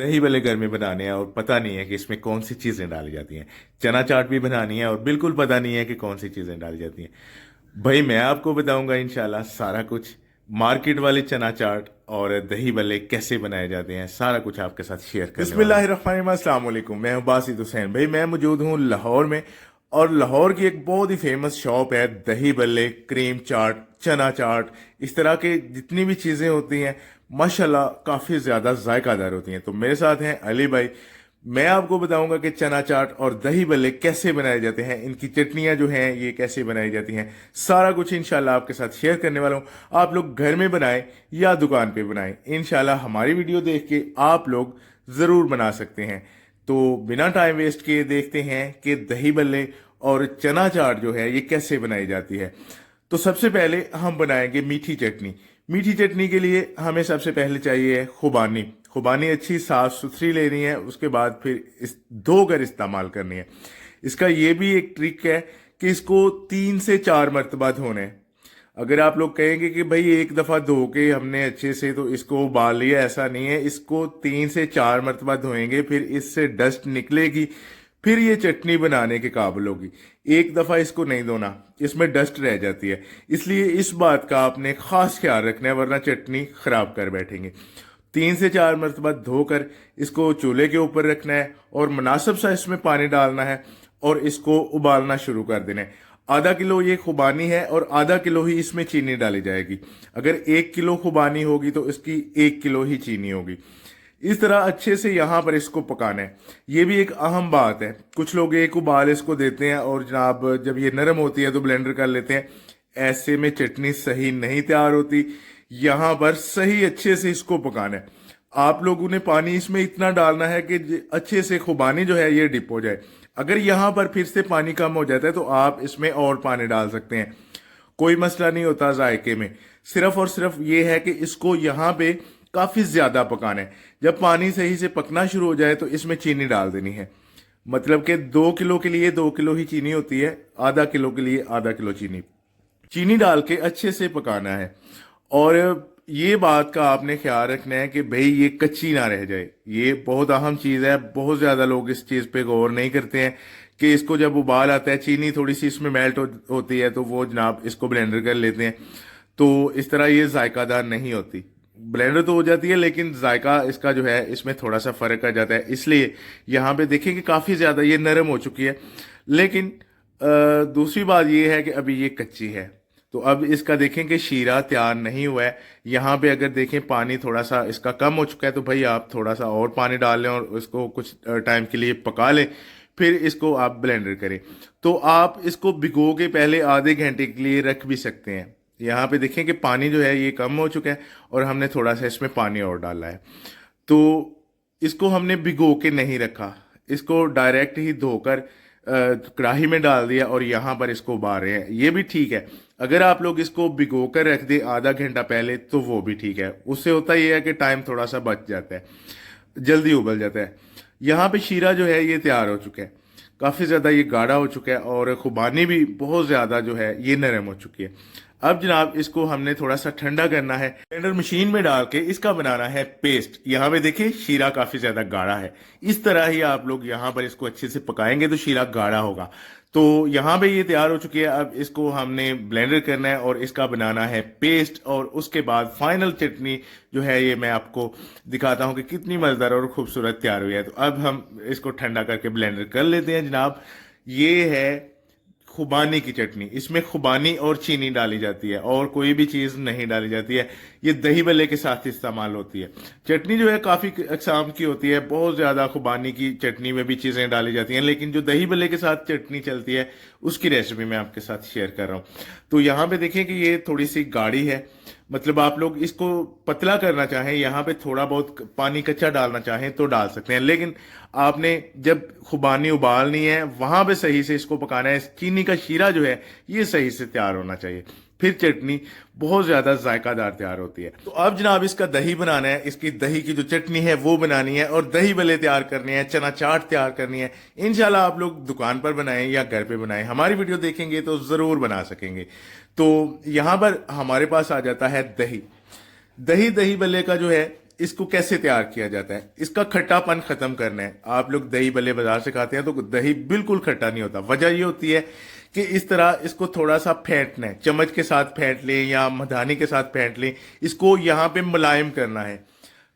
दही भल्ले घर में बनाने हैं और पता नहीं है कि इसमें कौन सी चीज़ें डाली जाती हैं। चना चाट भी बनानी है और बिल्कुल पता नहीं है कि कौन सी चीज़ें डाली जाती हैं। भाई मैं आपको बताऊंगा इंशाल्लाह सारा कुछ। मार्केट वाले चना चाट और दही भल्ले कैसे बनाए जाते हैं सारा कुछ आपके साथ शेयर करने वाला हूं। बिस्मिल्लाहिर्रहमानिर्रहीम, अस्सलाम वालेकुम। मैं हूं बासित हुसैन। भाई मैं मौजूद हूं लाहौर में और लाहौर की एक बहुत ही फेमस शॉप है दही भल्ले, क्रीम चाट, चना चाट, इस तरह के जितनी भी चीज़ें होती हैं माशाल्लाह काफ़ी ज़्यादा जायकादार होती हैं। तो मेरे साथ हैं अली भाई। मैं आपको बताऊंगा कि चना चाट और दही भल्ले कैसे बनाए जाते हैं, इनकी चटनियां जो हैं ये कैसे बनाई जाती हैं, सारा कुछ इंशाल्लाह आपके साथ शेयर करने वाला हूं। आप लोग घर में बनाएं या दुकान पे बनाएं, इंशाल्लाह हमारी वीडियो देख के आप लोग ज़रूर बना सकते हैं। तो बिना टाइम वेस्ट किए देखते हैं कि दही भल्ले और चना चाट जो है ये कैसे बनाई जाती है। तो सबसे पहले हम बनाएंगे मीठी चटनी। मीठी चटनी के लिए हमें सबसे पहले चाहिए खुबानी। खुबानी अच्छी साफ सुथरी लेनी है, उसके बाद फिर इस धोकर इस्तेमाल करनी है। इसका ये भी एक ट्रिक है कि इसको 3 से 4 मरतबा धोना है। अगर आप लोग कहेंगे कि भाई एक दफ़ा धो के हमने अच्छे से तो इसको उबाल लिया, ऐसा नहीं है। इसको 3 से 4 मरतबा धोएंगे, फिर इससे डस्ट निकलेगी, फिर ये चटनी बनाने के काबिल होगी। एक दफ़ा इसको नहीं धोना, इसमें डस्ट रह जाती है। इसलिए इस बात का आपने खास ख्याल रखना है, वरना चटनी खराब कर बैठेंगे। 3 से 4 मरतबा धोकर इसको चूल्हे के ऊपर रखना है और मुनासिब सा इसमें पानी डालना है और इसको उबालना शुरू कर देना है। आधा किलो ये खुबानी है और आधा किलो ही इसमें चीनी डाली जाएगी। अगर 1 किलो खुबानी होगी तो इसकी 1 किलो ही चीनी होगी। इस तरह अच्छे से यहाँ पर इसको पकाना है। ये भी एक अहम बात है। कुछ लोग एक उबाल इसको देते हैं और जनाब जब ये नरम होती है तो ब्लेंडर कर लेते हैं। ऐसे में चटनी सही नहीं तैयार होती। यहाँ पर सही अच्छे से इसको पकाना है। आप लोगों ने पानी इसमें इतना डालना है कि अच्छे से खुबानी जो है ये डिप हो जाए। अगर यहाँ पर फिर से पानी कम हो जाता है तो आप इसमें और पानी डाल सकते हैं, कोई मसला नहीं होता जायके में। सिर्फ और सिर्फ ये है कि इसको यहाँ पे काफी ज्यादा पकाना है। जब पानी सही से पकना शुरू हो जाए तो इसमें चीनी डाल देनी है। मतलब कि 2 किलो के लिए 2 किलो ही चीनी होती है, आधा किलो के लिए आधा किलो चीनी। चीनी डाल के अच्छे से पकाना है। और ये बात का आपने ख्याल रखना है कि भाई ये कच्ची ना रह जाए। ये बहुत अहम चीज़ है। बहुत ज़्यादा लोग इस चीज़ पे गौर नहीं करते हैं कि इसको जब उबाल आता है चीनी थोड़ी सी इसमें मेल्ट होती है तो वो जनाब इसको ब्लेंडर कर लेते हैं। तो इस तरह ये जायकादार नहीं होती। ब्लेंडर तो हो जाती है लेकिन जायका इसका जो है इसमें थोड़ा सा फ़र्क आ जाता है। इसलिए यहाँ पे देखें कि काफ़ी ज़्यादा ये नरम हो चुकी है। लेकिन दूसरी बात ये है कि अभी ये कच्ची है। तो अब इसका देखें कि शीरा तैयार नहीं हुआ है। यहाँ पे अगर देखें पानी थोड़ा सा इसका कम हो चुका है तो भाई आप थोड़ा सा और पानी डाल लें और इसको कुछ टाइम के लिए पका लें, फिर इसको आप ब्लेंडर करें। तो आप इसको भिगो के पहले आधे घंटे के लिए रख भी सकते हैं। यहाँ पे देखें कि पानी जो है ये कम हो चुका है और हमने थोड़ा सा इसमें पानी और डाला है। तो इसको हमने भिगो के नहीं रखा, इसको डायरेक्ट ही धोकर कढ़ाई में डाल दिया और यहाँ पर इसको उबाल रहे हैं। ये भी ठीक है। अगर आप लोग इसको भिगो कर रख दे आधा घंटा पहले तो वो भी ठीक है। उससे होता ये है कि टाइम थोड़ा सा बच जाता है, जल्दी उबल जाता है। यहाँ पे शीरा जो है ये तैयार हो चुका है, काफ़ी ज़्यादा ये गाढ़ा हो चुका है और खुबानी भी बहुत ज़्यादा जो है ये नरम हो चुकी है। अब जनाब इसको हमने थोड़ा सा ठंडा करना है, ब्लेंडर मशीन में डाल के इसका बनाना है पेस्ट। यहाँ पे देखिए शीरा काफ़ी ज़्यादा गाढ़ा है। इस तरह ही आप लोग यहाँ पर इसको अच्छे से पकाएंगे तो शीरा गाढ़ा होगा। तो यहाँ पे ये तैयार हो चुकी है। अब इसको हमने ब्लेंडर करना है और इसका बनाना है पेस्ट। और उसके बाद फाइनल चटनी जो है ये मैं आपको दिखाता हूँ कि कितनी मज़ेदार और खूबसूरत तैयार हुई है। तो अब हम इसको ठंडा करके ब्लेंडर कर लेते हैं जनाब। ये है खुबानी की चटनी। इसमें खुबानी और चीनी डाली जाती है और कोई भी चीज़ नहीं डाली जाती है। ये दही भल्ले के साथ इस्तेमाल होती है। चटनी जो है काफ़ी अक़साम की होती है। बहुत ज़्यादा खुबानी की चटनी में भी चीज़ें डाली जाती हैं, लेकिन जो दही भल्ले के साथ चटनी चलती है उसकी रेसिपी मैं आपके साथ शेयर कर रहा हूँ। तो यहाँ पे देखें कि ये थोड़ी सी गाढ़ी है। मतलब आप लोग इसको पतला करना चाहें, यहाँ पे थोड़ा बहुत पानी कच्चा डालना चाहें तो डाल सकते हैं, लेकिन आपने जब खुबानी उबालनी है वहां पे सही से इसको पकाना है। चीनी का शीरा जो है ये सही से तैयार होना चाहिए, फिर चटनी बहुत ज्यादा जायकादार तैयार होती है। तो अब जनाब इसका दही बनाना है। इसकी दही की जो चटनी है वो बनानी है और दही भल्ले तैयार करने हैं, चना चाट तैयार करनी है। इंशाल्लाह आप लोग दुकान पर बनाएं या घर पे बनाएं, हमारी वीडियो देखेंगे तो जरूर बना सकेंगे। तो यहां पर हमारे पास आ जाता है दही। दही भल्ले का जो है इसको कैसे तैयार किया जाता है। इसका खट्टापन खत्म करना है। आप लोग दही भल्ले बाजार से खाते हैं तो दही बिल्कुल खट्टा नहीं होता। वजह ये होती है कि इस तरह इसको थोड़ा सा फेंटना है, चम्मच के साथ फेंट लें या मधानी के साथ फेंट लें। इसको यहाँ पे मुलायम करना है।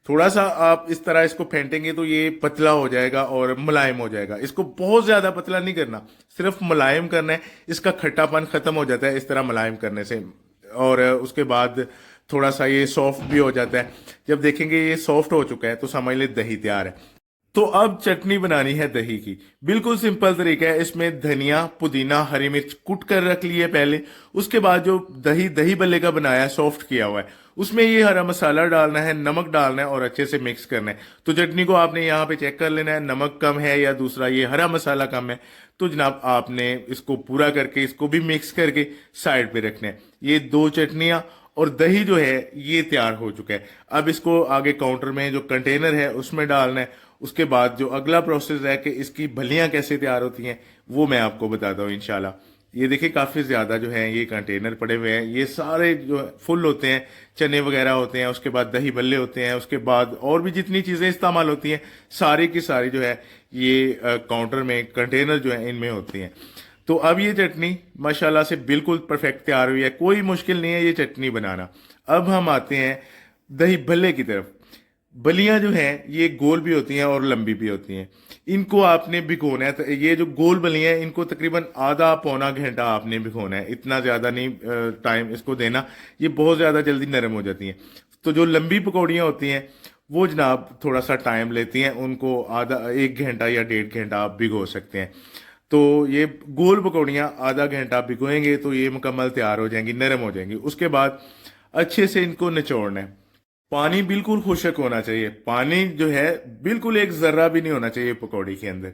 थोड़ा सा आप इस तरह इसको फेंटेंगे तो ये पतला हो जाएगा और मुलायम हो जाएगा। इसको बहुत ज्यादा पतला नहीं करना, सिर्फ मुलायम करना है। इसका खट्टापन खत्म हो जाता है इस तरह मुलायम करने से। और उसके बाद थोड़ा सा ये सॉफ्ट भी हो जाता है। जब देखेंगे ये सॉफ्ट हो चुका है तो समझ ले दही तैयार है। तो अब चटनी बनानी है दही की। बिल्कुल सिंपल तरीका है। इसमें धनिया, पुदीना, हरी मिर्च कूट कर रख लिए पहले। उसके बाद जो दही दही भल्ले का बनाया है, सॉफ्ट किया हुआ है, उसमें ये हरा मसाला डालना है, नमक डालना है और अच्छे से मिक्स करना है। तो चटनी को आपने यहाँ पे चेक कर लेना है, नमक कम है या दूसरा ये हरा मसाला कम है। तो जनाब आपने इसको पूरा करके इसको भी मिक्स करके साइड पे रखना है। ये दो चटनियाँ और दही जो है ये तैयार हो चुका है। अब इसको आगे काउंटर में जो कंटेनर है उसमें डालना है। उसके बाद जो अगला प्रोसेस है कि इसकी भलियां कैसे तैयार होती हैं वो मैं आपको बताता हूँ इंशाल्लाह। ये देखिए काफ़ी ज़्यादा जो है ये कंटेनर पड़े हुए हैं। ये सारे जो फुल होते हैं, चने वगैरह होते हैं, उसके बाद दही भल्ले होते हैं, उसके बाद और भी जितनी चीज़ें इस्तेमाल होती हैं सारी की सारी जो है ये काउंटर में कंटेनर जो है इनमें होती हैं। तो अब ये चटनी माशाल्लाह से बिल्कुल परफेक्ट तैयार हुई है। कोई मुश्किल नहीं है ये चटनी बनाना। अब हम आते हैं दही भल्ले की तरफ। बलियां जो हैं ये गोल भी होती हैं और लंबी भी होती हैं। इनको आपने भिगोना है। तो ये जो गोल बलियां हैं इनको तकरीबन आधा पौना घंटा आपने भिगोना है। इतना ज़्यादा नहीं टाइम इसको देना, ये बहुत ज़्यादा जल्दी नरम हो जाती हैं। तो जो लंबी पकौड़ियाँ होती हैं वो जनाब थोड़ा सा टाइम लेती हैं। उनको आधा 1 घंटा या 1.5 घंटा आप भिगो सकते हैं। तो ये गोल पकौड़ियाँ आधा घंटा भिगोएंगे तो ये मुकम्मल तैयार हो जाएंगी, नरम हो जाएंगी। उसके बाद अच्छे से इनको निचोड़ना है। पानी बिल्कुल खुश्क होना चाहिए। पानी जो है बिल्कुल एक जर्रा भी नहीं होना चाहिए पकौड़ी के अंदर।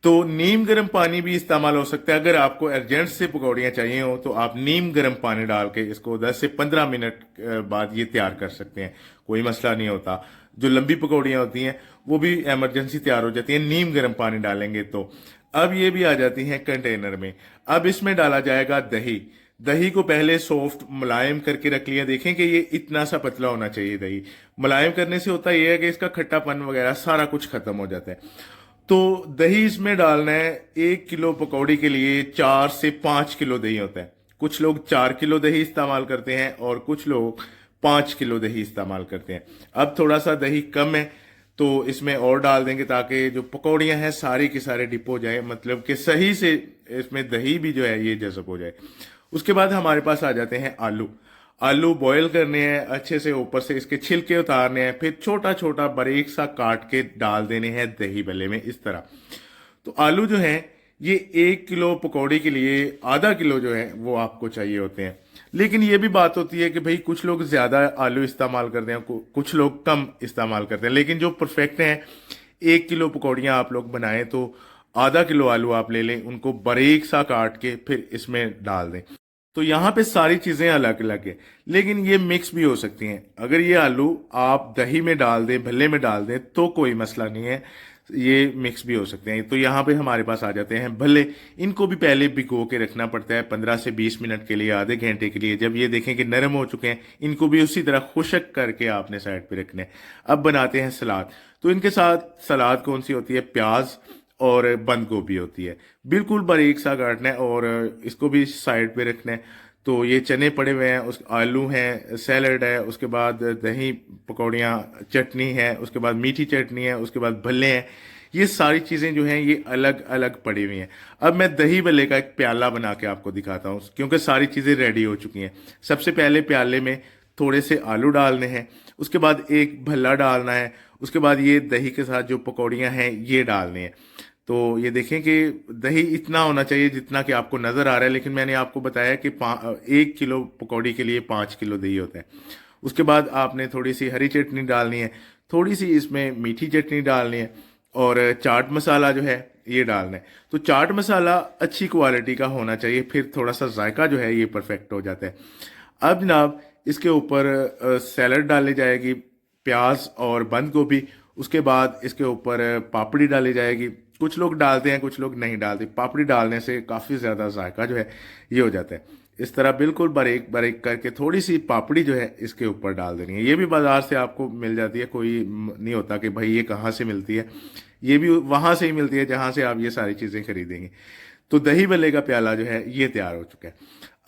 तो नीम गर्म पानी भी इस्तेमाल हो सकता है। अगर आपको अर्जेंट से पकौड़ियाँ चाहिए हो तो आप नीम गर्म पानी डाल के इसको 10 से 15 मिनट बाद ये तैयार कर सकते हैं, कोई मसला नहीं होता। जो लंबी पकौड़ियाँ होती हैं वो भी एमरजेंसी तैयार हो जाती हैं नीम गर्म पानी डालेंगे तो। अब ये भी आ जाती हैं कंटेनर में। अब इसमें डाला जाएगा दही। दही को पहले सॉफ्ट मुलायम करके रख लिया। देखें कि ये इतना सा पतला होना चाहिए। दही मुलायम करने से होता यह है कि इसका खट्टापन वगैरह सारा कुछ खत्म हो जाता है। तो दही इसमें डालना है। 1 किलो पकौड़ी के लिए 4 से 5 किलो दही होता है। कुछ लोग 4 किलो दही इस्तेमाल करते हैं और कुछ लोग 5 किलो दही इस्तेमाल करते हैं। अब थोड़ा सा दही कम है तो इसमें और डाल देंगे ताकि जो पकौड़ियाँ हैं सारी की सारे डिप हो जाए, मतलब कि सही से इसमें दही भी जो है ये जज़ब हो जाए। उसके बाद हमारे पास आ जाते हैं आलू। आलू बॉयल करने हैं अच्छे से, ऊपर से इसके छिलके उतारने हैं, फिर छोटा छोटा बारीक सा काट के डाल देने हैं दही भल्ले में इस तरह। तो आलू जो है ये 1 किलो पकौड़ी के लिए आधा किलो जो है वो आपको चाहिए होते हैं। लेकिन ये भी बात होती है कि भाई कुछ लोग ज्यादा आलू इस्तेमाल करते हैं, कुछ लोग कम इस्तेमाल करते हैं। लेकिन जो परफेक्ट हैं 1 किलो पकौड़ियाँ आप लोग बनाएं तो आधा किलो आलू आप ले लें, उनको बारीक सा काट के फिर इसमें डाल दें। तो यहाँ पे सारी चीज़ें अलग अलग है लेकिन ये मिक्स भी हो सकती हैं। अगर ये आलू आप दही में डाल दें, भल्ले में डाल दें तो कोई मसला नहीं है, ये मिक्स भी हो सकते हैं। तो यहाँ पे हमारे पास आ जाते हैं भल्ले। इनको भी पहले भिगो के रखना पड़ता है 15 से 20 मिनट के लिए, आधे घंटे के लिए। जब ये देखें कि नरम हो चुके हैं इनको भी उसी तरह खुश्क करके आपने साइड पे रखने हैं। अब बनाते हैं सलाद। तो इनके साथ सलाद कौन सी होती है, प्याज और बंद गोभी होती है। बिल्कुल बारीक सा काटना है और इसको भी साइड पे रखना है। तो ये चने पड़े हुए हैं, उस आलू हैं, सैलड है, उसके बाद दही पकौड़ियाँ, चटनी है, उसके बाद मीठी चटनी है, उसके बाद भल्ले हैं। ये सारी चीज़ें जो हैं ये अलग अलग पड़ी हुई हैं। अब मैं दही भल्ले का एक प्याला बना के आपको दिखाता हूँ क्योंकि सारी चीज़ें रेडी हो चुकी हैं। सबसे पहले प्याले में थोड़े से आलू डालने हैं, उसके बाद एक भल्ला डालना है, उसके बाद ये दही के साथ जो पकौड़ियाँ हैं ये डालनी है। तो ये देखें कि दही इतना होना चाहिए जितना कि आपको नज़र आ रहा है, लेकिन मैंने आपको बताया कि 1 किलो पकौड़ी के लिए 5 किलो दही होता है। उसके बाद आपने थोड़ी सी हरी चटनी डालनी है, थोड़ी सी इसमें मीठी चटनी डालनी है और चाट मसाला जो है ये डालना है। तो चाट मसाला अच्छी क्वालिटी का होना चाहिए, फिर थोड़ा सा जायका जो है ये परफेक्ट हो जाता है। अब जनाब इसके ऊपर सैलड डाली जाएगी, प्याज और बंद गोभी। उसके बाद इसके ऊपर पापड़ी डाली जाएगी। कुछ लोग डालते हैं, कुछ लोग नहीं डालते। पापड़ी डालने से काफ़ी ज़्यादा जायका जो है ये हो जाता है। इस तरह बिल्कुल बारीक बारीक करके थोड़ी सी पापड़ी जो है इसके ऊपर डाल देनी है। ये भी बाजार से आपको मिल जाती है, कोई नहीं होता कि भाई ये कहाँ से मिलती है, ये भी वहां से ही मिलती है जहां से आप ये सारी चीजें खरीदेंगे। तो दही भल्ले का प्याला जो है ये तैयार हो चुका है।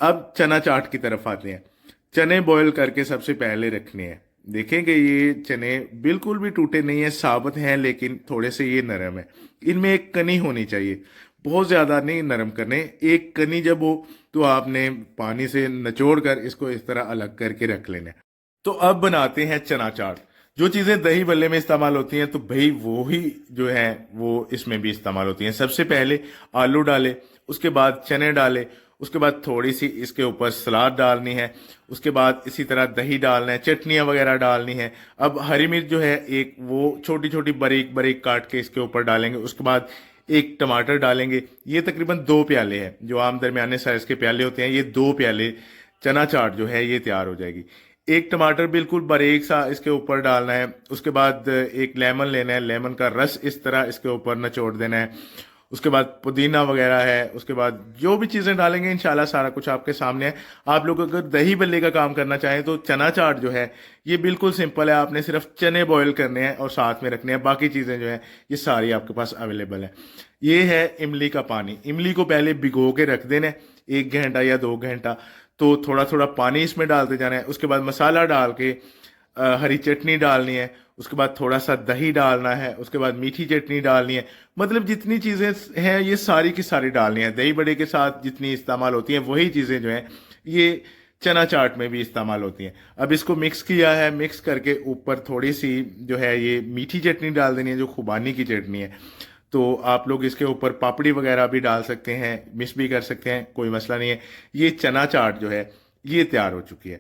अब चना चाट की तरफ आते हैं। चने बॉईल करके सबसे पहले रखने हैं। देखेंगे ये चने बिल्कुल भी टूटे नहीं है, साबुत हैं लेकिन थोड़े से ये नरम है। इनमें एक कनी होनी चाहिए, बहुत ज्यादा नहीं नरम करने। एक कनी जब हो तो आपने पानी से निचोड़ कर इसको इस तरह अलग करके रख लेना है। तो अब बनाते हैं चना चाट। जो चीजें दही भल्ले में इस्तेमाल होती हैं तो भाई वो ही जो है वो इसमें भी इस्तेमाल होती हैं। सबसे पहले आलू डाले, उसके बाद चने डाले, उसके बाद थोड़ी सी इसके ऊपर सलाद डालनी है, उसके बाद इसी तरह दही डालना है, चटनियाँ वगैरह डालनी है। अब हरी मिर्च जो है एक वो छोटी छोटी बारीक बारीक काट के इसके ऊपर डालेंगे। उसके बाद एक टमाटर डालेंगे। ये तकरीबन 2 प्याले हैं, जो आम दरमियाने साइज के प्याले होते हैं, ये 2 प्याले चना चाट जो है ये तैयार हो जाएगी। एक टमाटर बिल्कुल बारीक सा इसके ऊपर डालना है। उसके बाद एक लेमन लेना है, लेमन का रस इस तरह इसके ऊपर निचोड़ देना है। उसके बाद पुदीना वगैरह है, उसके बाद जो भी चीज़ें डालेंगे इंशाल्लाह सारा कुछ आपके सामने है। आप लोग अगर दही भल्ले का काम करना चाहें तो चना चाट जो है ये बिल्कुल सिंपल है। आपने सिर्फ चने बॉईल करने हैं और साथ में रखने हैं, बाकी चीज़ें जो है ये सारी आपके पास अवेलेबल है। ये है इमली का पानी। इमली को पहले भिगो के रख देना है 1 घंटा या 2 घंटा। तो थोड़ा थोड़ा पानी इसमें डालते जाना है। उसके बाद मसाला डाल के हरी चटनी डालनी है। उसके बाद थोड़ा सा दही डालना है। उसके बाद मीठी चटनी डालनी है। मतलब जितनी चीज़ें हैं ये सारी की सारी डालनी है। दही बड़े के साथ जितनी इस्तेमाल होती हैं वही चीज़ें जो हैं ये चना चाट में भी इस्तेमाल होती हैं। अब इसको मिक्स किया है, मिक्स करके ऊपर थोड़ी सी जो है ये मीठी चटनी डाल देनी है, जो खुबानी की चटनी है। तो आप लोग इसके ऊपर पापड़ी वगैरह भी डाल सकते हैं, मिक्स भी कर सकते हैं, कोई मसला नहीं है। ये चना चाट जो है ये तैयार हो चुकी है।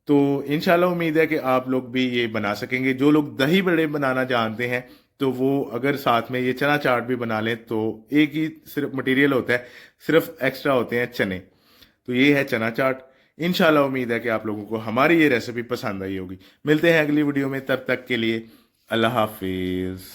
तो इंशाल्लाह उम्मीद है कि आप लोग भी ये बना सकेंगे। जो लोग दही बड़े बनाना जानते हैं तो वो अगर साथ में ये चना चाट भी बना लें तो एक ही सिर्फ मटेरियल होता है, सिर्फ एक्स्ट्रा होते हैं चने। तो ये है चना चाट। इंशाल्लाह उम्मीद है कि आप लोगों को हमारी ये रेसिपी पसंद आई होगी। मिलते हैं अगली वीडियो में, तब तक के लिए अल्लाह हाफिज़।